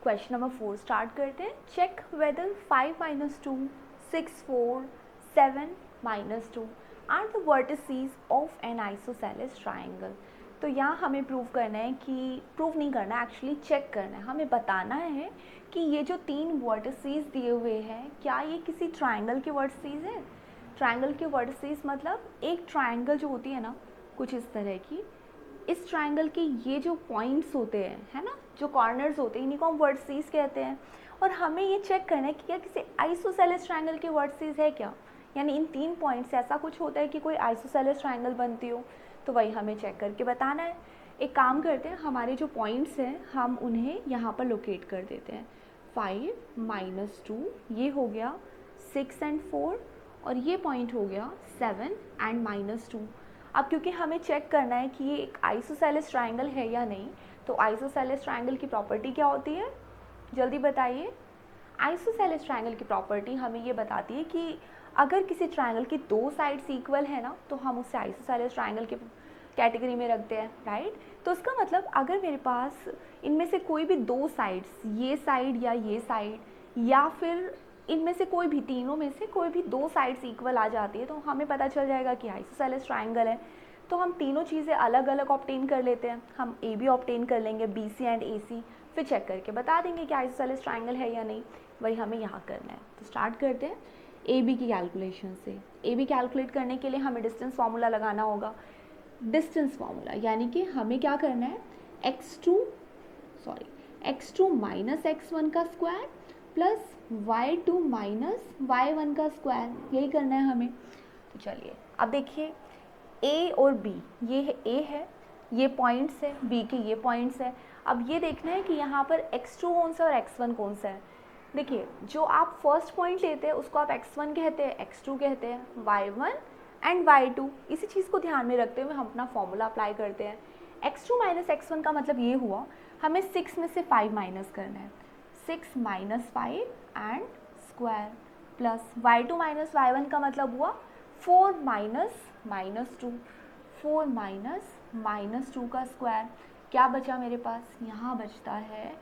Question number 4 start करते हैं. Check whether 5 minus 2, 6, 4, 7 minus 2 are the vertices of an isosceles triangle. तो यहाँ हमें प्रूव करना है कि प्रूव नहीं करना, एक्चुअली चेक करना है. हमें बताना है कि ये जो 3 वर्टिसेस दिए हुए हैं क्या ये किसी ट्राइंगल के वर्टिसेस हैं. ट्राइंगल के वर्टिसेस मतलब एक ट्राइंगल जो होती है ना कुछ इस तरह की, इस ट्राइंगल के ये जो पॉइंट्स होते हैं है ना, जो कॉर्नर्स होते हैं, इन्हीं को हम वर्टिसेस कहते हैं. और हमें ये चेक करना है कि क्या किसी आइसोसेलेस ट्राइंगल के वर्टिसेस है क्या, यानी इन 3 पॉइंट्स से ऐसा कुछ होता है कि कोई आइसोसेलेस ट्राइंगल बनती हो. तो वही हमें चेक करके बताना है. एक काम करते हैं, हमारे जो पॉइंट्स हैं हम उन्हें यहाँ पर लोकेट कर देते हैं. 5 माइनस 2 ये हो गया 6 एंड 4, और ये पॉइंट हो गया 7 एंड माइनस 2. अब क्योंकि हमें चेक करना है कि ये एक आइसोसेलेस ट्राइंगल है या नहीं, तो आइसोसेलेस ट्राइंगल की प्रॉपर्टी क्या होती है, जल्दी बताइए. आइसोसेलेस ट्राइंगल की प्रॉपर्टी हमें ये बताती है कि अगर किसी ट्राइंगल की 2 साइड्स इक्वल है ना, तो हम उसे आइसोसेलेस ट्राइंगल के कैटेगरी में रखते हैं, राइट. तो इसका मतलब अगर मेरे पास इनमें से कोई भी 2 साइड्स, ये साइड या ये साइड, या फिर इनमें से कोई भी, तीनों में से कोई भी 2 साइड्स इक्वल आ जाती है, तो हमें पता चल जाएगा कि आइसोसेलेस ट्राइंगल है. तो हम तीनों चीज़ें अलग अलग ऑब्टेन कर लेते हैं. हम ए बी ऑब्टेन कर लेंगे, बी सी एंड ए सी, फिर चेक करके बता देंगे कि आइसोसेलेस ट्राइंगल है या नहीं. वही हमें यहाँ करना है. तो स्टार्ट करते हैं ए बी की कैलकुलेशन से. ए बी कैलकुलेट करने के लिए हमें डिस्टेंस फार्मूला लगाना होगा. डिस्टेंस फार्मूला यानी कि हमें क्या करना है, x2 माइनस x1 का square plus y2 minus y1 का स्क्वायर, यही करना है हमें. तो चलिए अब देखिए, a और b, ये है a है, ये पॉइंट्स है, b के ये पॉइंट्स है. अब ये देखना है कि यहाँ पर x2 कौन सा और x1 कौन सा है. देखिए, जो आप फर्स्ट पॉइंट लेते हैं उसको आप x1 कहते हैं, x2 कहते हैं, y1 एंड y2. इसी चीज़ को ध्यान में रखते हुए हम अपना फॉर्मूला अप्लाई करते हैं. x2 माइनस x1 का मतलब ये हुआ हमें 6 में से 5 माइनस करना है. 6 minus 5 and square plus y2 minus y1 का मतलब हुआ 4 माइनस माइनस 2, 4 माइनस माइनस 2 का स्क्वायर. क्या बचा मेरे पास, यहाँ बचता है,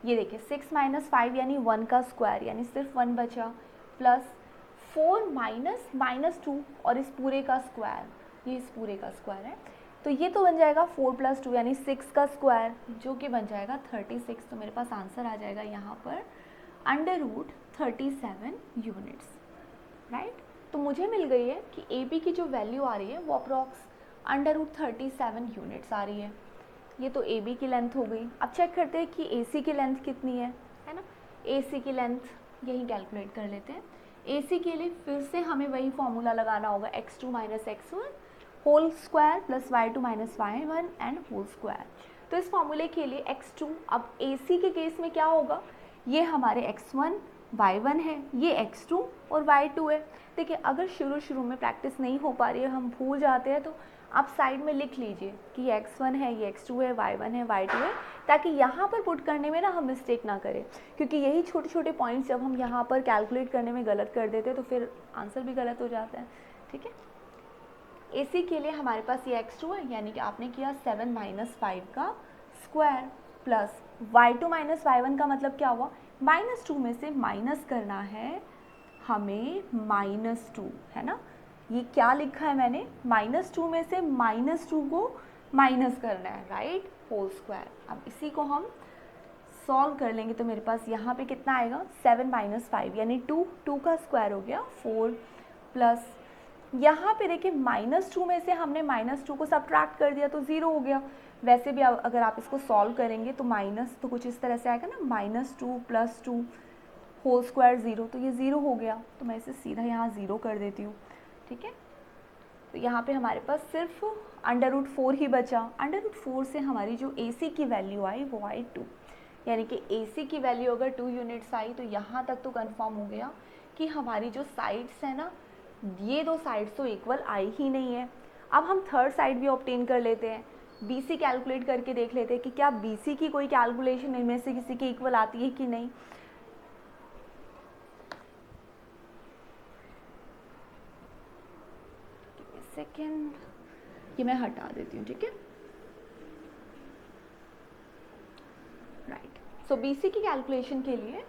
ये देखिए 6 माइनस 5 यानी 1 का स्क्वायर, यानी सिर्फ 1 बचा, प्लस 4 माइनस माइनस 2 और इस पूरे का स्क्वायर, ये इस पूरे का स्क्वायर है. तो ये तो बन जाएगा 4 प्लस 2 यानी 6 का स्क्वायर, जो कि बन जाएगा 36. तो मेरे पास आंसर आ जाएगा यहाँ पर √37 यूनिट्स, राइट. तो मुझे मिल गई है कि ए बी की जो वैल्यू आ रही है वो अप्रॉक्स √37 यूनिट्स आ रही है. ये तो ए बी की लेंथ हो गई. अब चेक करते हैं कि ए सी की लेंथ कितनी है ना. ए सी की लेंथ यही कैलकुलेट कर लेते हैं. ए सी के लिए फिर से हमें वही फॉर्मूला लगाना होगा, x2 minus x1 whole square plus y2 minus y1 and whole square. तो इस फॉर्मूले के लिए x2, अब ए सी के केस में क्या होगा, ये हमारे x1 y1 है, ये x2 और y2 है. देखिए, अगर शुरू में प्रैक्टिस नहीं हो पा रही है, हम भूल जाते हैं, तो आप साइड में लिख लीजिए कि ये x1 है, ये x2 है, y1 है, y2 है, ताकि यहाँ पर पुट करने में ना हम मिस्टेक ना करें. क्योंकि यही छोटे छोटे पॉइंट्स जब हम यहाँ पर कैलकुलेट करने में गलत कर देते हैं तो फिर आंसर भी गलत हो जाता है. ठीक है. ए सी के लिए हमारे पास ये x2 है, यानी कि आपने किया 7 माइनस 5 का square, plus y2 minus y1 का मतलब क्या हुआ, -2 में से माइनस करना है हमें -2, है ना. ये क्या लिखा है मैंने, -2 में से -2 को माइनस करना है, राइट, होल स्क्वायर. अब इसी को हम सॉल्व कर लेंगे तो मेरे पास यहाँ पे कितना आएगा, 7 माइनस 5 यानी 2 का स्क्वायर हो गया 4, प्लस यहाँ पे देखिए -2 में से हमने -2 को सब्ट्रैक्ट कर दिया तो 0 हो गया. वैसे भी अगर आप इसको सॉल्व करेंगे तो माइनस तो कुछ इस तरह से आएगा ना, -2 + 2 होल स्क्वायर 0, तो ये 0 हो गया. तो मैं इसे सीधा यहाँ 0 कर देती हूँ. ठीक है. तो यहाँ पे हमारे पास सिर्फ √4 ही बचा. √4 से हमारी जो ए सी की वैल्यू आई वो आई 2, यानी कि ए सी की वैल्यू अगर 2 यूनिट्स आई तो यहाँ तक तो कंफर्म हो गया कि हमारी जो साइड्स है ना, ये 2 साइड्स तो इक्वल आई ही नहीं है. अब हम थर्ड साइड भी ऑब्टेन कर लेते हैं, बी सी कैलकुलेट करके देख लेते हैं कि क्या बी सी की कोई कैलकुलेशन इनमें से किसी की इक्वल आती है कि नहीं. सेकेंड, ये मैं हटा देती हूँ. ठीक है, राइट. सो BC की कैलकुलेशन के लिए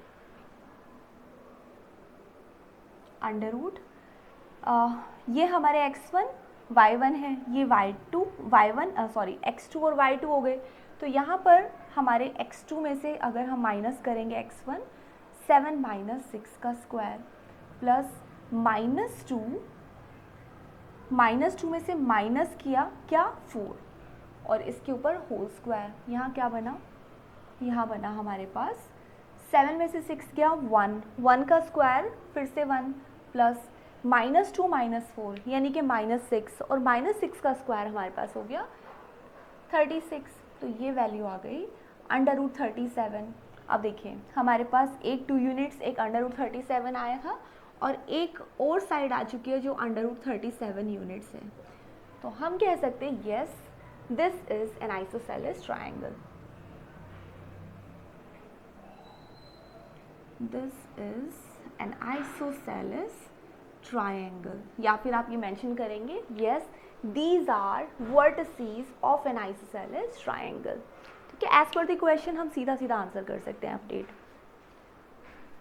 अंडर रूट ये हमारे x1 y1 है, ये y2 x2 और y2 हो गए। तो यहाँ पर हमारे x2 में से अगर हम माइनस करेंगे x1, 7 माइनस 6 का स्क्वायर प्लस -2 में से माइनस किया क्या 4 और इसके ऊपर होल स्क्वायर। यहाँ क्या बना, यहाँ बना हमारे पास 7 में से 6 गया 1 का स्क्वायर फिर से 1 प्लस -2 -4 यानी कि -6 और -6 का स्क्वायर हमारे पास हो गया 36। तो ये वैल्यू आ गई अंडर रूट 37। अब देखिए हमारे पास एक 2 यूनिट्स एक अंडर रूट 37 आया था और एक और साइड आ चुकी है जो अंडर रूट 37 यूनिट्स है। तो हम कह सकते हैं yes this is an isosceles triangle. This is an isosceles triangle, या फिर आप ये मेंशन करेंगे yes these are vertices of an isosceles triangle. ठीक है, एज पर द क्वेश्चन हम सीधा सीधा आंसर कर सकते हैं अपडेट।